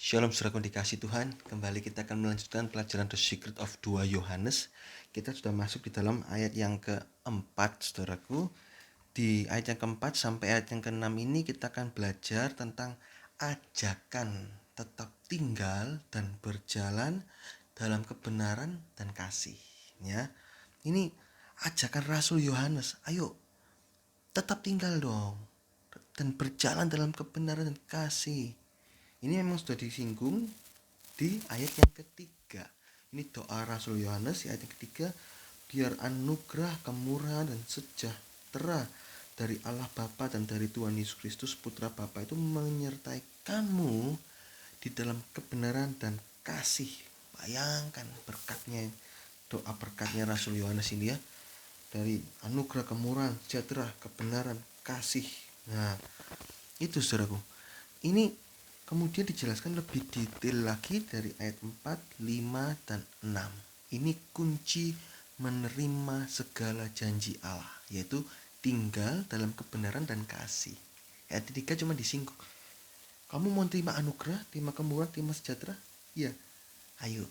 Shalom saudaraku dikasih Tuhan. Kembali kita akan melanjutkan pelajaran The Secret of 2 Yohanes. Kita sudah masuk di dalam ayat yang keempat, saudaraku. Di ayat yang keempat sampai ayat yang keenam ini kita akan belajar tentang ajakan tetap tinggal dan berjalan dalam kebenaran dan kasih. Ya, ini ajakan Rasul Yohanes. Ayo, tetap tinggal dong dan berjalan dalam kebenaran dan kasih. Ini memang sudah disinggung di ayat yang ketiga. Ini doa Rasul Yohanes di ayat yang ketiga. Biar anugerah, kemurahan dan sejahtera dari Allah Bapa dan dari Tuhan Yesus Kristus Putra Bapa itu menyertai kamu di dalam kebenaran dan kasih. Bayangkan berkatnya, doa berkatnya Rasul Yohanes ini ya. Dari anugerah, kemurahan, sejahtera, kebenaran, kasih. Nah, itu saudaraku. Ini kemudian dijelaskan lebih detail lagi dari ayat 4, 5, dan 6. Ini kunci menerima segala janji Allah, yaitu tinggal dalam kebenaran dan kasih. Ayat 3 cuma disinggung. Kamu mau terima anugerah, terima kemurahan, terima sejahtera? Ya, ayo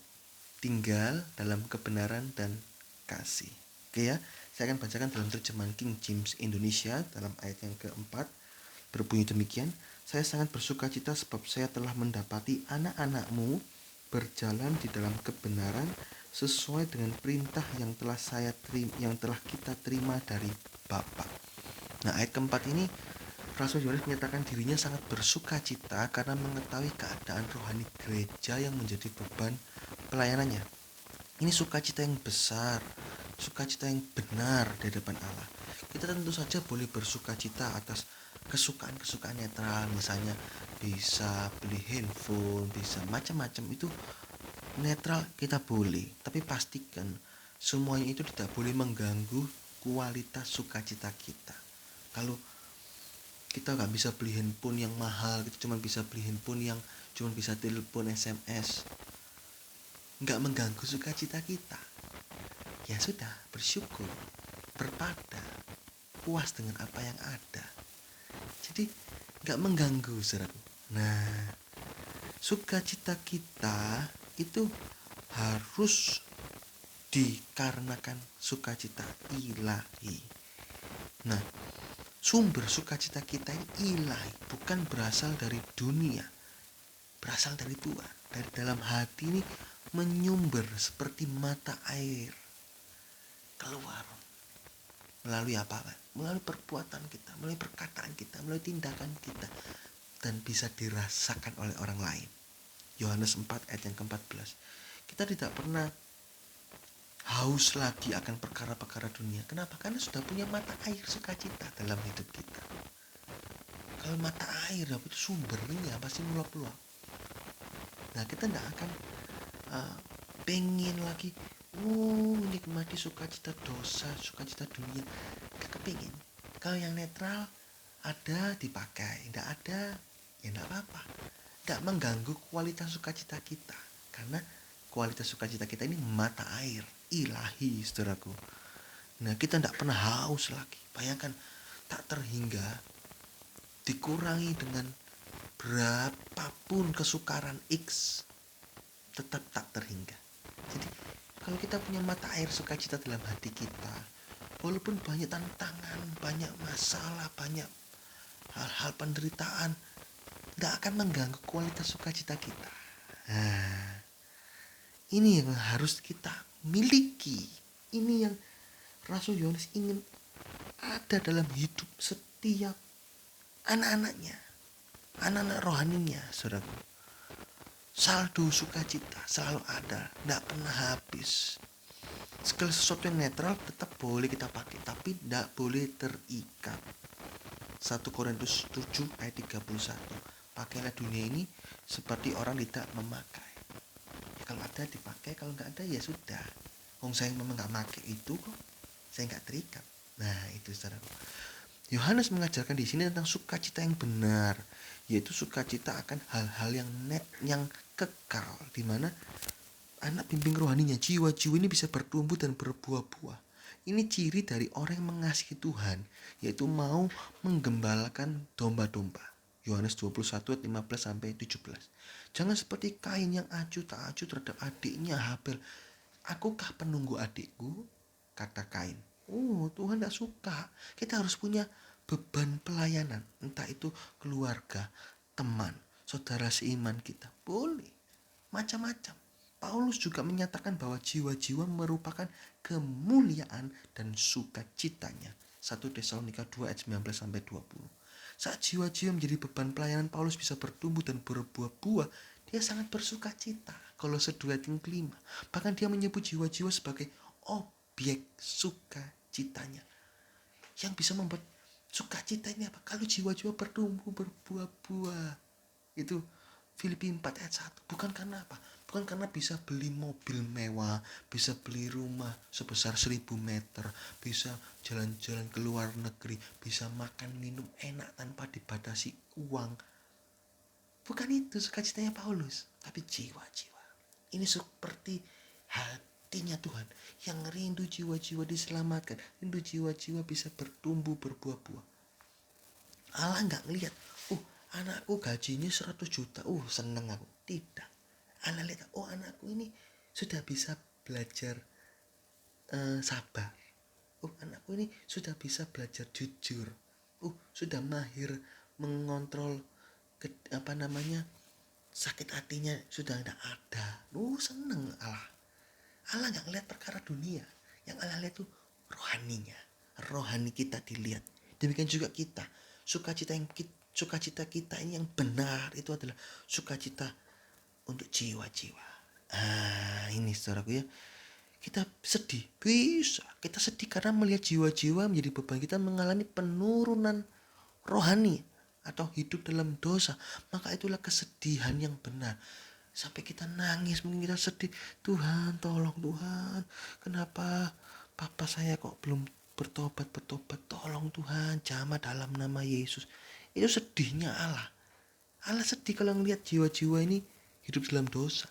tinggal dalam kebenaran dan kasih. Oke ya, saya akan bacakan dalam terjemahan King James Indonesia dalam ayat yang keempat. Berbunyi demikian, saya sangat bersuka cita sebab saya telah mendapati anak-anakmu berjalan di dalam kebenaran sesuai dengan perintah yang telah kita terima dari Bapa. Nah, ayat keempat ini Rasul Yohanes menyatakan dirinya sangat bersuka cita karena mengetahui keadaan rohani gereja yang menjadi beban pelayanannya. Ini sukacita yang besar, sukacita yang benar di hadapan Allah. Kita tentu saja boleh bersuka cita atas kesukaan-kesukaan netral, misalnya bisa beli handphone, bisa macam-macam, itu netral kita boleh, tapi pastikan semuanya itu tidak boleh mengganggu kualitas sukacita kita. Kalau kita nggak bisa beli handphone yang mahal, kita cuma bisa beli handphone yang cuma bisa telepon, SMS, nggak mengganggu sukacita kita, ya sudah, bersyukur, berpada, puas dengan apa yang ada. Jadi nggak mengganggu, saudara. Nah, sukacita kita itu harus dikarenakan sukacita ilahi. Nah, sumber sukacita kita ini ilahi, bukan berasal dari dunia, berasal dari Tuhan. Dari dalam hati ini menyumber seperti mata air keluar. Melalui apa? Melalui perbuatan kita, melalui perkataan kita, melalui tindakan kita, dan bisa dirasakan oleh orang lain. Yohanes 4 ayat yang ke-14. Kita tidak pernah haus lagi akan perkara-perkara dunia. Kenapa? Karena sudah punya mata air sukacita dalam hidup kita. Kalau mata air itu sumbernya pasti meluap-luap. Nah, kita tidak akan pengen lagi menikmati sukacita dosa, sukacita dunia. Gak kepingin. Kalau yang netral ada dipakai, tidak ada ya tidak apa-apa. Tidak mengganggu kualitas sukacita kita, karena kualitas sukacita kita ini mata air ilahi, saudaraku. Nah, kita tidak pernah haus lagi. Bayangkan, tak terhingga, dikurangi dengan berapapun kesukaran X, tetap tak terhingga. Jadi kalau kita punya mata air sukacita dalam hati kita, walaupun banyak tantangan, banyak masalah, banyak hal-hal penderitaan, tidak akan mengganggu kualitas sukacita kita. Nah, ini yang harus kita miliki. Ini yang Rasul Yohanes ingin ada dalam hidup setiap anak-anaknya, anak-anak rohaninya, saudaraku. Saldo sukacita selalu ada, tidak pernah habis. Segala sesuatu yang netral tetap boleh kita pakai, tapi tidak boleh terikat. 1 Korintus 7 ayat 31. Pakailah dunia ini seperti orang tidak memakai. Ya, kalau ada dipakai, kalau nggak ada ya sudah. Saya memang nggak pakai itu kok, saya nggak terikat. Nah, itu saudara. Yohanes mengajarkan di sini tentang sukacita yang benar, yaitu sukacita akan hal-hal yang kekal, di mana anak bimbing rohaninya, jiwa-jiwa ini bisa bertumbuh dan berbuah-buah. Ini ciri dari orang yang mengasihi Tuhan, yaitu mau menggembalakan domba-domba. Yohanes 21 ayat 15 sampai 17. Jangan seperti Kain yang acuh tak acuh terhadap adiknya Habel. Akukah penunggu adikku? Kata Kain. Tuhan tidak suka. Kita harus punya beban pelayanan. Entah itu keluarga, teman, saudara seiman kita. Boleh. Macam-macam. Paulus juga menyatakan bahwa jiwa-jiwa merupakan kemuliaan dan sukacitanya. 1 Tesalonika 2 ayat 19-20. Saat jiwa-jiwa menjadi beban pelayanan, Paulus bisa bertumbuh dan berbuah-buah. Dia sangat bersuka cita. Kolose 2 ayat 5. Bahkan dia menyebut jiwa-jiwa sebagai objek sukacitanya. Yang bisa membuat sukacita ini apa? Kalau jiwa-jiwa bertumbuh, berbuah-buah. Itu Filipi 4 ayat 1. Bukan karena apa? Bukan karena bisa beli mobil mewah, bisa beli rumah sebesar 1000 meter, bisa jalan-jalan ke luar negeri, bisa makan minum enak tanpa dibatasi uang. Bukan itu sukacitanya Paulus, tapi jiwa-jiwa. Ini seperti hatinya Tuhan yang rindu jiwa-jiwa diselamatkan, rindu jiwa-jiwa bisa bertumbuh berbuah-buah. Allah nggak ngelihat, anakku gajinya 100 juta, seneng aku. Tidak. Allah lihat, anakku ini sudah bisa belajar sabar. Anakku ini sudah bisa belajar jujur. Sudah mahir mengontrol sakit hatinya sudah tidak ada. Seneng Allah. Allah nggak ngelihat perkara dunia. Yang Allah lihat tuh rohaninya. Rohani kita dilihat. Demikian juga kita. Sukacita kita ini yang benar itu adalah sukacita untuk jiwa-jiwa. Ini saudaraku ya. Kita sedih. Bisa. Kita sedih karena melihat jiwa-jiwa menjadi beban kita mengalami penurunan rohani atau hidup dalam dosa. Maka itulah kesedihan yang benar. Sampai kita nangis, mungkin kita sedih. Tuhan, tolong Tuhan. Kenapa papa saya kok belum bertobat. Tolong Tuhan, jamah dalam nama Yesus. Itu sedihnya Allah. Allah sedih kalau melihat jiwa-jiwa ini hidup dalam dosa.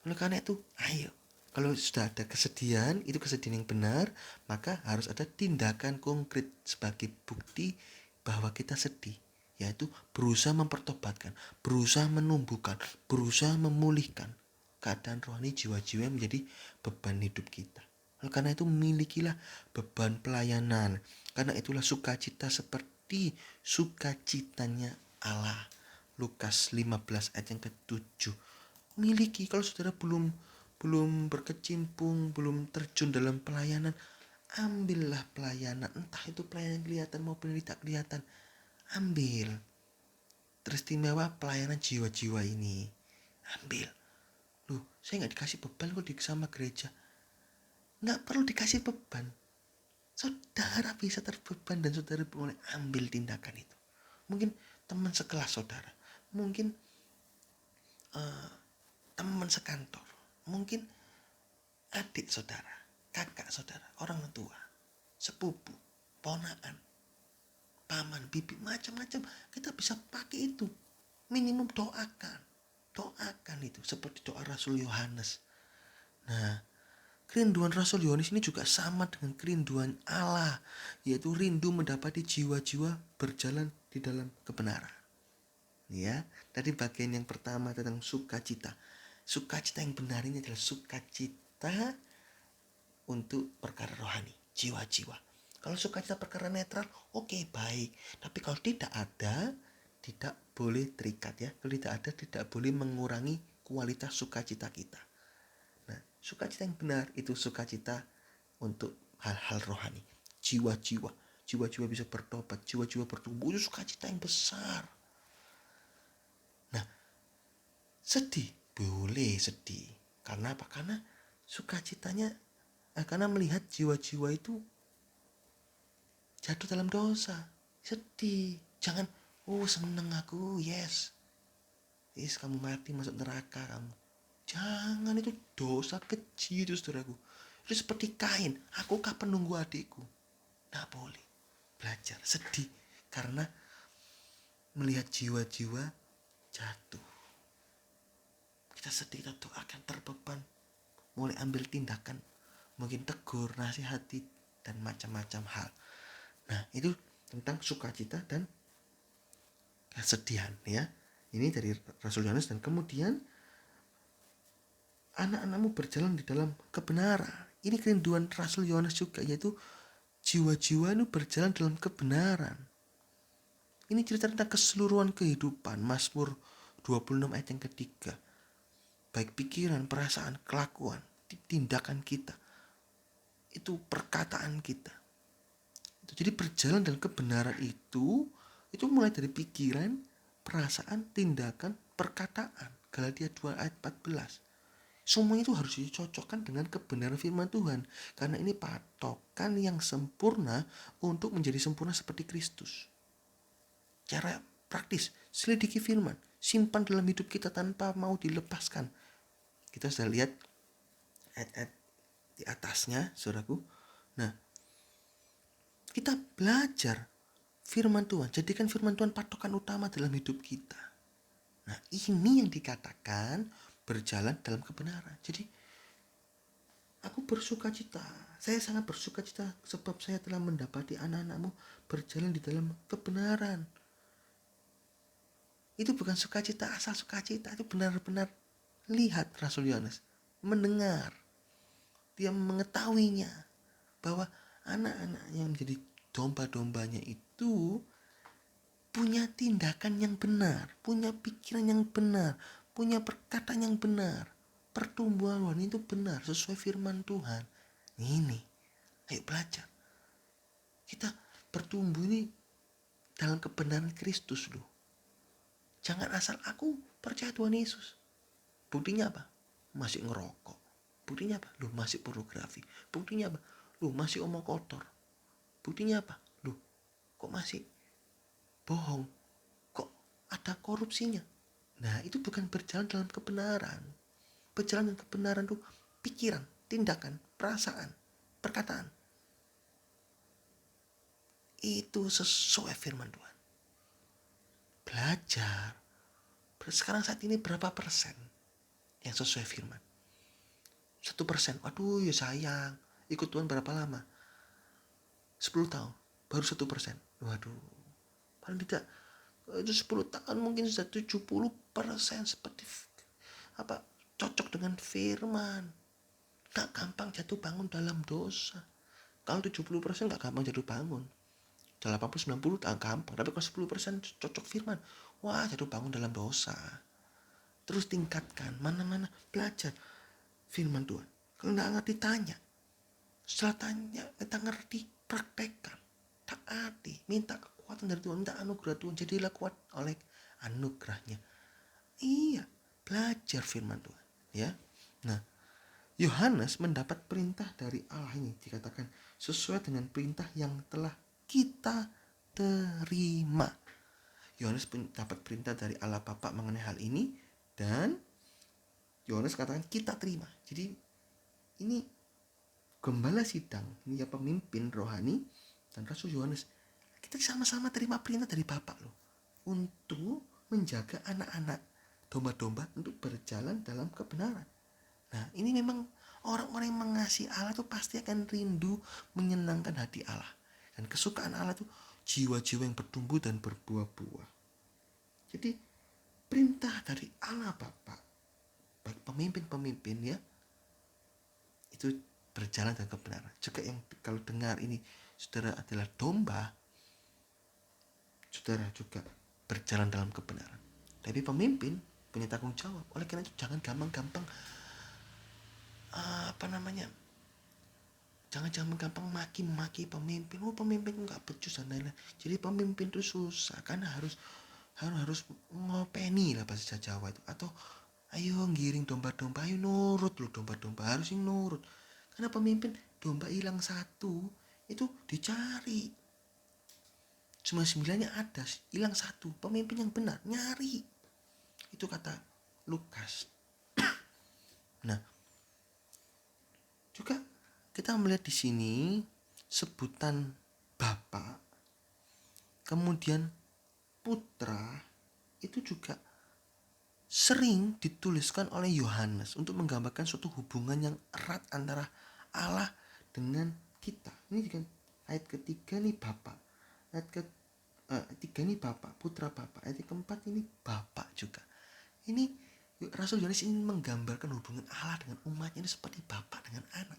Oleh karena itu, ayo. Kalau sudah ada kesedihan, itu kesedihan yang benar, maka harus ada tindakan konkret sebagai bukti bahwa kita sedih. Yaitu berusaha mempertobatkan, berusaha menumbuhkan, berusaha memulihkan keadaan rohani jiwa-jiwa yang menjadi beban hidup kita. Oleh karena itu, milikilah beban pelayanan. Karena itulah sukacita seperti sukacitanya Allah. Lukas 15 ayat yang ke-7. Miliki. Kalau saudara belum berkecimpung, belum terjun dalam pelayanan, ambillah pelayanan. Entah itu pelayanan kelihatan maupun tidak kelihatan. Ambil. Teristimewa pelayanan jiwa-jiwa ini. Ambil. Saya gak dikasih beban kok sama gereja. Gak perlu dikasih beban. Saudara bisa terbeban dan saudara boleh ambil tindakan itu. Mungkin teman sekelas saudara. Mungkin teman sekantor. Mungkin adik saudara, kakak saudara, orang tua, sepupu, ponakan, paman, bibi, macam-macam. Kita bisa pakai itu. Minimum doakan itu seperti doa Rasul Yohanes. Nah, kerinduan Rasul Yohanes ini juga sama dengan kerinduan Allah, yaitu rindu mendapati jiwa-jiwa berjalan di dalam kebenaran. Ya, tadi bagian yang pertama tentang sukacita. Sukacita yang benar ini adalah sukacita untuk perkara rohani, jiwa-jiwa. Kalau sukacita perkara netral, oke, baik. Tapi kalau tidak ada, tidak boleh terikat ya. Kalau tidak ada, tidak boleh mengurangi kualitas sukacita kita. Nah, sukacita yang benar itu sukacita untuk hal-hal rohani, jiwa-jiwa. Jiwa-jiwa bisa bertobat, jiwa-jiwa bertumbuh, itu sukacita yang besar. Nah, sedih. Boleh sedih. Karena apa? Karena sukacitanya karena melihat jiwa-jiwa itu jatuh dalam dosa. Sedih. Jangan, seneng aku, yes, kamu mati masuk neraka kamu. Jangan, itu dosa kecil itu saudaraku. Itu seperti Kain, akukah penunggu adikku? Nggak boleh. Belajar, sedih. Karena melihat jiwa-jiwa jatuh. Kita sedih, kita doakan, terbeban, mulai ambil tindakan, mungkin tegur, nasihati, dan macam-macam hal. Nah, itu tentang sukacita dan kesedihan ya. Ini dari Rasul Yohanes. Dan kemudian anak-anakmu berjalan di dalam kebenaran. Ini kerinduan Rasul Yohanes juga, yaitu jiwa-jiwa itu berjalan dalam kebenaran. Ini cerita tentang keseluruhan kehidupan. Mazmur 26 ayat yang ketiga. Baik pikiran, perasaan, kelakuan, tindakan kita, itu perkataan kita. Jadi berjalan dalam kebenaran itu mulai dari pikiran, perasaan, tindakan, perkataan. Galatia 2 ayat 14. Semuanya itu harus dicocokkan dengan kebenaran firman Tuhan. Karena ini patokan yang sempurna untuk menjadi sempurna seperti Kristus. Cara praktis, selidiki firman, simpan dalam hidup kita tanpa mau dilepaskan. Kita sudah lihat ayat-ayat di atasnya, saudaraku. Nah, kita belajar firman Tuhan. Jadikan firman Tuhan patokan utama dalam hidup kita. Nah, ini yang dikatakan berjalan dalam kebenaran. Jadi, aku bersuka cita. Saya sangat bersuka cita sebab saya telah mendapati anak-anakmu berjalan di dalam kebenaran. Itu bukan sukacita asal sukacita, itu benar-benar lihat Rasul Yohanes, mendengar, dia mengetahuinya bahwa anak-anak yang menjadi domba-dombanya itu punya tindakan yang benar, punya pikiran yang benar, punya perkataan yang benar, pertumbuhan itu benar sesuai firman Tuhan. Ini, ayo belajar. Kita bertumbuh ini dalam kebenaran Kristus loh. Jangan asal aku percaya Tuhan Yesus. Buktinya apa? Masih ngerokok. Buktinya apa? Lu masih pornografi. Buktinya apa? Lu masih omong kotor. Buktinya apa? Lu kok masih bohong? Kok ada korupsinya? Nah, itu bukan berjalan dalam kebenaran. Berjalan dalam kebenaran itu pikiran, tindakan, perasaan, perkataan. Itu sesuai firman Tuhan. Belajar. Sekarang saat ini berapa persen yang sesuai firman? 1%. Waduh, ya sayang. Ikut Tuhan berapa lama? 10 tahun. Baru 1%. Waduh. Paling tidak itu 10 tahun mungkin sudah 70% seperti apa? Cocok dengan firman. Gak gampang jatuh bangun dalam dosa. Kalau 70% gak gampang jatuh bangun. 80-90 tak gampang. Tapi kalau 10% cocok firman, wah jatuh bangun dalam dosa. Terus tingkatkan, mana-mana belajar firman Tuhan. Kalau gak ngerti tanya. Setelah tanya, kita ngerti, praktekkan, taati, minta kekuatan dari Tuhan, minta anugerah Tuhan, jadilah kuat oleh anugerahnya. Iya, belajar firman Tuhan, ya. Nah, Yohanes mendapat perintah dari Allah ini, dikatakan sesuai dengan perintah yang telah kita terima. Yohanes mendapat perintah dari Allah Bapa mengenai hal ini, dan Yohanes katakan kita terima. Jadi ini gembala sidang, ini ya pemimpin rohani dan Rasul Yohanes, kita sama-sama terima perintah dari Bapa loh, untuk menjaga anak-anak domba-domba untuk berjalan dalam kebenaran. Nah, ini memang orang-orang yang mengasihi Allah tuh pasti akan rindu menyenangkan hati Allah. Dan kesukaan Allah tuh jiwa-jiwa yang bertumbuh dan berbuah-buah. Jadi perintah dari Allah Bapa, baik pemimpin-pemimpin ya, itu berjalan dalam kebenaran. Juga yang kalau dengar ini saudara adalah domba, saudara juga berjalan dalam kebenaran. Tapi pemimpin punya tanggung jawab. Oleh karena itu jangan gampang-gampang jangan gampang maki-maki pemimpin. Oh, pemimpin nggak becus dan lain-lain. Jadi pemimpin itu susah karena harus ngopeni lah bahasa Jawa itu. Atau ayo ngiring domba-domba, ayo nurut loh domba-domba, harus nurut. Karena pemimpin domba hilang satu itu dicari. Cuma 9-nya ada, hilang satu. Pemimpin yang benar nyari. Itu kata Lukas. Nah, juga kita melihat di sini sebutan Bapa, kemudian Putra, itu juga sering dituliskan oleh Yohanes untuk menggambarkan suatu hubungan yang erat antara Allah dengan kita. Ini kan ayat ketiga nih Bapa, ayat tiga ini Bapak, putra Bapak. Ayat yang keempat ini Bapak juga. Ini Rasul Yohanes ingin menggambarkan hubungan Allah dengan umatnya ini seperti Bapak dengan anak.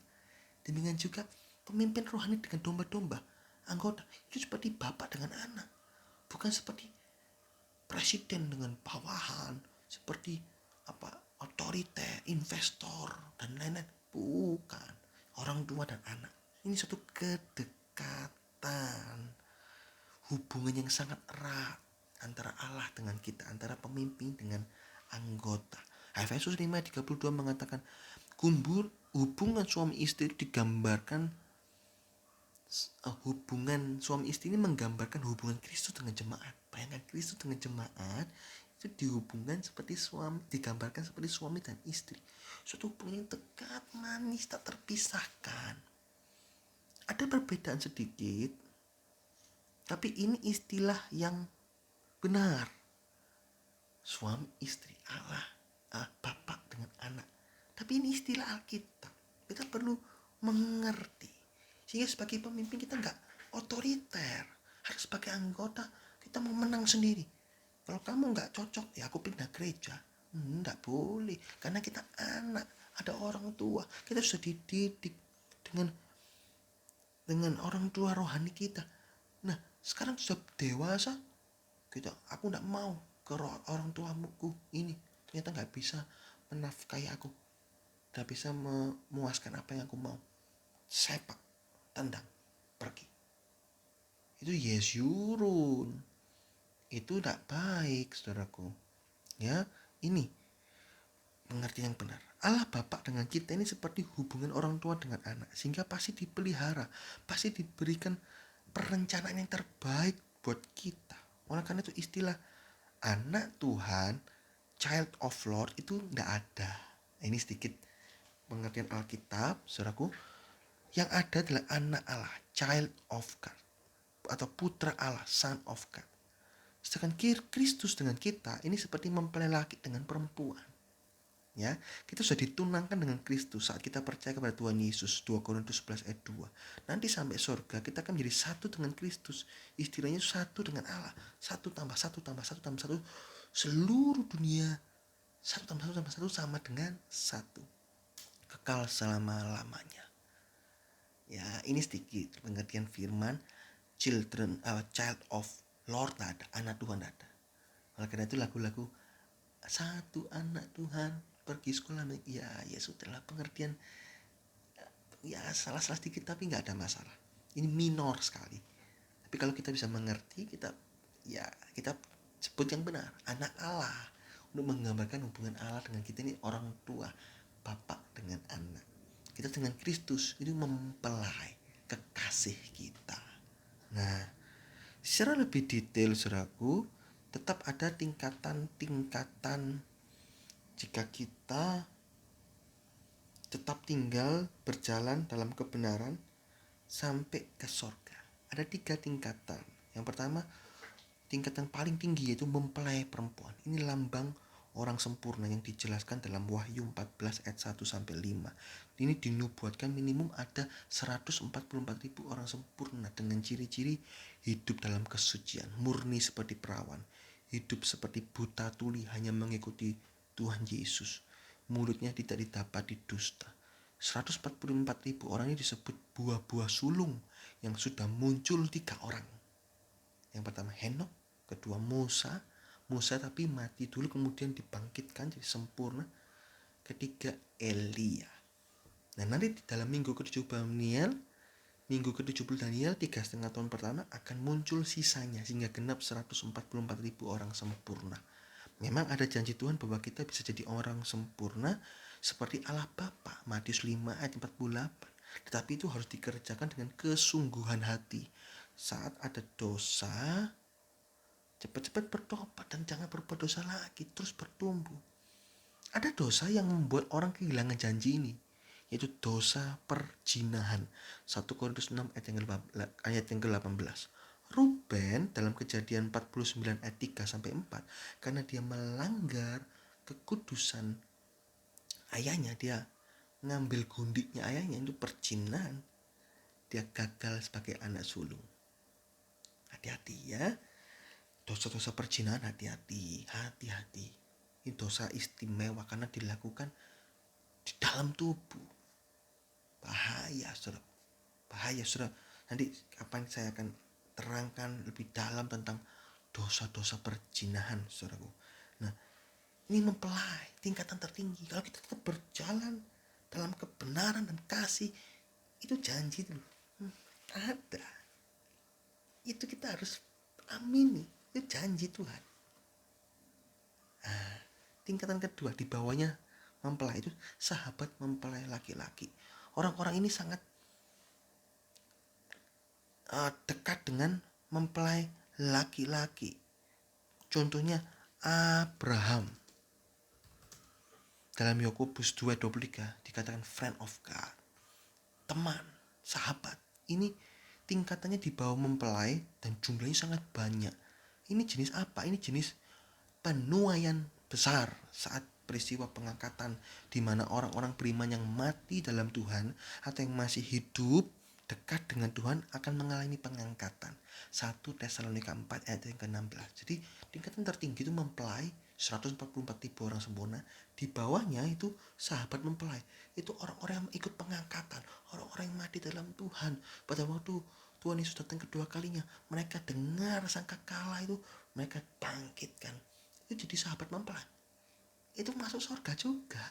Demikian juga pemimpin rohani dengan domba-domba, anggota itu seperti Bapak dengan anak. Bukan seperti presiden dengan bawahan, seperti otoriter, investor dan lain-lain. Bukan, orang tua dan anak. Ini suatu kedekatan, hubungan yang sangat erat antara Allah dengan kita, antara pemimpin dengan anggota. Efesus 5:32 mengatakan hubungan suami istri digambarkan, hubungan suami istri ini menggambarkan hubungan Kristus dengan jemaat. Bayangkan, Kristus dengan jemaat itu dihubungkan seperti suami, digambarkan seperti suami dan istri. Suatu hubungan yang dekat, manis, tak terpisahkan. Ada perbedaan sedikit, tapi ini istilah yang benar. Suami istri, Allah, Bapak dengan anak. Tapi ini istilah Alkitab. Kita perlu mengerti. Sehingga sebagai pemimpin kita nggak otoriter. Harus sebagai anggota kita mau menang sendiri. Kalau kamu nggak cocok, ya aku pindah gereja. Nggak boleh. Karena kita anak, ada orang tua. Kita sudah dididik dengan orang tua rohani kita. Nah, sekarang sudah dewasa, aku nggak mau ke orang tuaku ini. Ternyata nggak bisa menafkahi aku. Nggak bisa memuaskan apa yang aku mau. Sepak, tendang, pergi. Itu yesyurun. Itu tidak baik, saudaraku. Ya, ini pengertian yang benar. Allah Bapak dengan kita ini seperti hubungan orang tua dengan anak, sehingga pasti dipelihara, pasti diberikan perencanaan yang terbaik buat kita. Oleh karena itu istilah anak Tuhan, child of Lord itu tidak ada. Ini sedikit pengertian Alkitab, saudaraku. Yang ada adalah anak Allah, child of God, atau putra Allah, son of God. Sedangkan Kristus dengan kita ini seperti mempelai laki dengan perempuan. Ya, kita sudah ditunangkan dengan Kristus saat kita percaya kepada Tuhan Yesus. 2 Korintus 11 ayat 2. Nanti sampai surga kita akan menjadi satu dengan Kristus. Istilahnya satu dengan Allah. Satu tambah satu tambah satu tambah satu. Seluruh dunia satu tambah satu tambah satu sama dengan satu. Kekal selama-lamanya. Ya, ini sedikit pengertian firman child of Lord ada, anak Tuhan ada. Oleh karena itu lagu-lagu satu anak Tuhan pergi sekolah, ya sudah lah, pengertian ya salah-salah sedikit tapi nggak ada masalah. Ini minor sekali. Tapi kalau kita bisa mengerti, kita sebut yang benar, anak Allah, untuk menggambarkan hubungan Allah dengan kita ini orang tua, bapak dengan anak. Kita dengan Kristus itu mempelai kekasih kita. Nah, secara lebih detail, saudaraku, tetap ada tingkatan-tingkatan jika kita tetap tinggal berjalan dalam kebenaran sampai ke surga. Ada 3 tingkatan. Yang pertama, tingkatan paling tinggi yaitu mempelai perempuan. Ini lambang orang sempurna yang dijelaskan dalam Wahyu 14 ayat 1 sampai 5. Ini dinubuatkan minimum ada 144.000 orang sempurna dengan ciri-ciri hidup dalam kesucian, murni seperti perawan, hidup seperti buta tuli hanya mengikuti Tuhan Yesus. Mulutnya tidak didapati dusta. 144.000 orang ini disebut buah-buah sulung yang sudah muncul 3 orang. Yang pertama Henok, kedua Musa tapi mati dulu kemudian dibangkitkan jadi sempurna. Ketiga Elia. Nah, nanti di dalam minggu ke-70 Daniel 3,5 tahun pertama akan muncul sisanya sehingga genap 144.000 orang sempurna. Memang ada janji Tuhan bahwa kita bisa jadi orang sempurna seperti Allah Bapa, Matius 5 ayat 48. Tetapi itu harus dikerjakan dengan kesungguhan hati. Saat ada dosa, cepat-cepat bertobat dan jangan berbuat dosa lagi, terus bertumbuh. Ada dosa yang membuat orang kehilangan janji ini, yaitu dosa perjinahan. 1 Korintus 6 ayat yang ke-18. Ruben dalam Kejadian 49 ayat 3 sampai 4, karena dia melanggar kekudusan ayahnya, dia ngambil gundiknya ayahnya, itu perjinahan. Dia gagal sebagai anak sulung. Hati-hati ya. Dosa-dosa perzinahan, hati-hati, hati-hati. Ini dosa istimewa karena dilakukan di dalam tubuh. Bahaya, saudara. Bahaya, saudara. Nanti kapan saya akan terangkan lebih dalam tentang dosa-dosa perzinahan, saudaraku. Nah, ini mempelai tingkatan tertinggi. Kalau kita tetap berjalan dalam kebenaran dan kasih, itu janji itu ada. Itu kita harus amini. Itu janji Tuhan. Nah, tingkatan kedua di bawahnya mempelai itu sahabat mempelai laki-laki. Orang-orang ini sangat dekat dengan mempelai laki-laki. Contohnya Abraham. Dalam Yakobus 2:23 dikatakan friend of God. Teman, sahabat. Ini tingkatannya di bawah mempelai dan jumlahnya sangat banyak. Ini jenis apa? Ini jenis penuaian besar saat peristiwa pengangkatan, di mana orang-orang beriman yang mati dalam Tuhan atau yang masih hidup dekat dengan Tuhan akan mengalami pengangkatan. 1 Tesalonika 4 ayat yang ke-16. Jadi tingkatan tertinggi itu mempelai 144.000 orang sempurna. Di bawahnya itu sahabat mempelai. Itu orang-orang yang ikut pengangkatan, orang-orang yang mati dalam Tuhan. Pada waktu Tuhan Yesus datang kedua kalinya, mereka dengar sangkakala itu, mereka bangkitkan. Itu jadi sahabat mempelai. Itu masuk surga juga.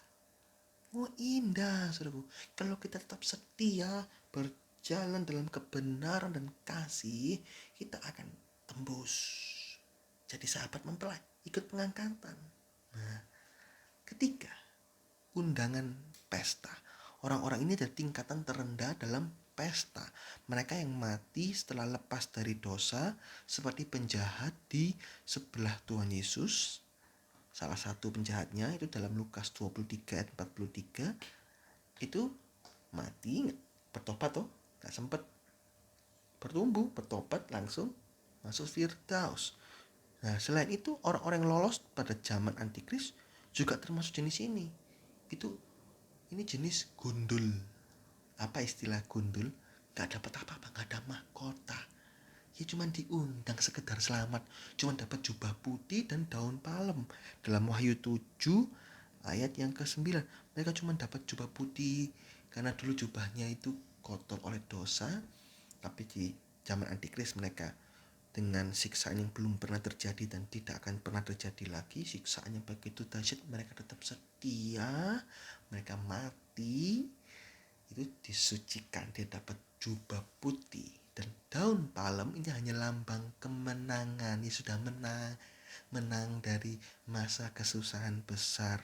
Oh indah, saudaraku. Kalau kita tetap setia berjalan dalam kebenaran dan kasih, kita akan tembus jadi sahabat mempelai, ikut pengangkatan. Nah, ketiga, undangan pesta. Orang-orang ini dari tingkatan terendah dalam pesta. Mereka yang mati setelah lepas dari dosa, seperti penjahat di sebelah Tuhan Yesus. Salah satu penjahatnya itu dalam Lukas 23 ayat 43 itu mati, bertobat toh, gak sempat bertumbuh, bertobat langsung masuk Firdaus. Nah, selain itu orang-orang yang lolos pada zaman antikris juga termasuk jenis ini. Ini jenis gundul. Apa istilah gundul? Gak dapat apa-apa, gak ada mahkota. Ya cuma diundang sekedar selamat, cuma dapat jubah putih dan daun palem. Dalam Wahyu 7 ayat yang ke-9, mereka cuma dapat jubah putih karena dulu jubahnya itu kotor oleh dosa. Tapi di zaman antikris mereka dengan siksaan yang belum pernah terjadi dan tidak akan pernah terjadi lagi, siksaan yang begitu dahsyat, mereka tetap setia, mereka mati, itu disucikan, dia dapat jubah putih. Dan daun palem ini hanya lambang kemenangan. Dia sudah menang dari masa kesusahan besar.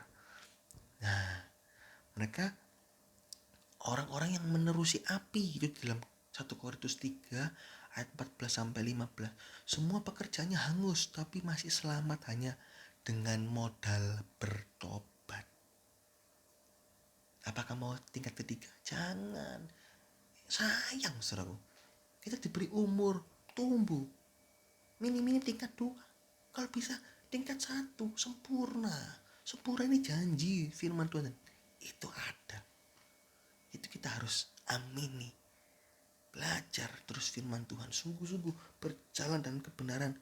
Nah, mereka orang-orang yang menerusi api itu dalam 1 Korintus 3 ayat 14-15. Semua pekerjaannya hangus tapi masih selamat hanya dengan modal bertobat. Apakah mau tingkat ketiga? Jangan. Sayang, saudaraku. Kita diberi umur, tumbuh. Minim-minim tingkat 2. Kalau bisa tingkat 1, sempurna. Sempurna ini janji firman Tuhan. Itu ada. Itu kita harus amini. Belajar terus firman Tuhan. Sungguh-sungguh berjalan dalam kebenaran.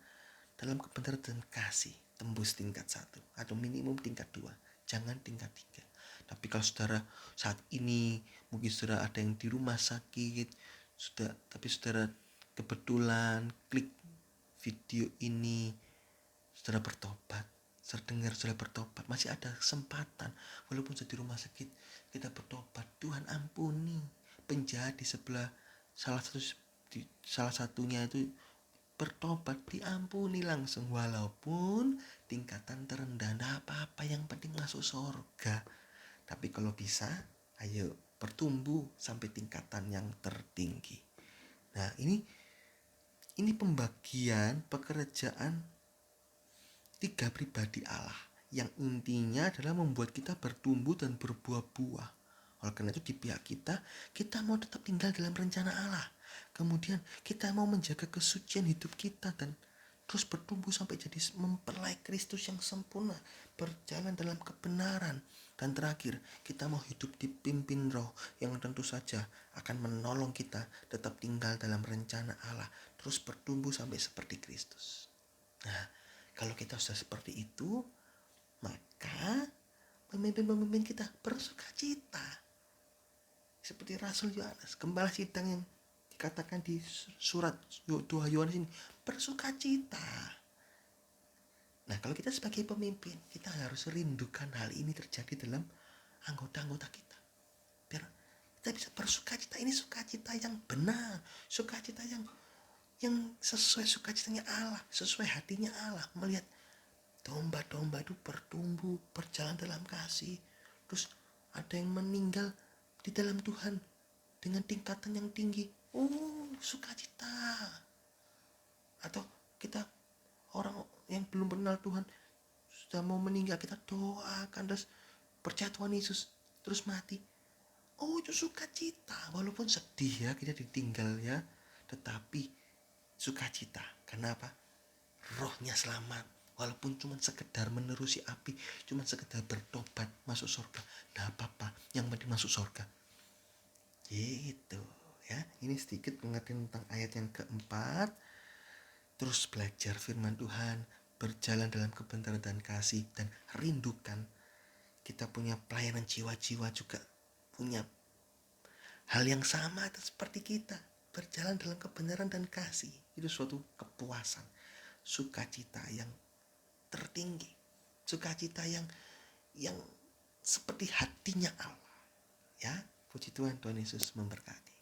Dalam kebenaran dan kasih. Tembus tingkat 1 atau minimum tingkat 2. Jangan tingkat 3. Tapi kalau saudara saat ini mungkin saudara ada yang di rumah sakit, tapi saudara kebetulan klik video ini, saudara bertobat, saudara dengar saudara bertobat, masih ada kesempatan. Walaupun saudara di rumah sakit, kita bertobat, Tuhan ampuni. Penjahat di sebelah salah satunya itu bertobat, diampuni langsung. Walaupun tingkatan terendah, tidak apa-apa, yang penting masuk surga. Tapi kalau bisa, ayo bertumbuh sampai tingkatan yang tertinggi. Nah, ini pembagian pekerjaan 3 pribadi Allah yang intinya adalah membuat kita bertumbuh dan berbuah-buah. Oleh karena itu di pihak kita mau tetap tinggal dalam rencana Allah. Kemudian kita mau menjaga kesucian hidup kita dan terus bertumbuh sampai jadi mempelai Kristus yang sempurna, berjalan dalam kebenaran. Dan terakhir, kita mau hidup dipimpin Roh yang tentu saja akan menolong kita tetap tinggal dalam rencana Allah, terus bertumbuh sampai seperti Kristus. Nah, kalau kita sudah seperti itu, maka pemimpin-pemimpin kita bersukacita. Seperti Rasul Yohanes, gembala sidang yang dikatakan di surat 2 Yohanes ini, bersukacita. Nah, kalau kita sebagai pemimpin, kita harus rindukan hal ini terjadi dalam anggota-anggota kita. Biar kita bisa bersukacita. Ini sukacita yang benar, sukacita yang sesuai sukacitanya Allah, sesuai hatinya Allah. Melihat domba-domba itu bertumbuh, berjalan dalam kasih. Terus ada yang meninggal di dalam Tuhan dengan tingkatan yang tinggi. Oh, sukacita. Atau kita orang yang belum kenal Tuhan sudah mau meninggal, kita doakan terus percaya Tuhan Yesus, terus mati. Oh, itu sukacita. Walaupun sedih ya kita ditinggal ya, tetapi sukacita. Kenapa? Rohnya selamat. Walaupun cuma sekedar menerusi api, cuma sekedar bertobat masuk surga, tidak apa-apa, yang penting masuk surga. Gitu ya. Ini sedikit pengertian tentang ayat yang keempat. Terus belajar firman Tuhan, berjalan dalam kebenaran dan kasih, dan rindukan. Kita punya pelayanan jiwa-jiwa juga punya hal yang sama seperti kita, berjalan dalam kebenaran dan kasih. Itu suatu kepuasan, sukacita yang tertinggi, sukacita yang seperti hatinya Allah. Ya, puji Tuhan, Tuhan Yesus memberkati.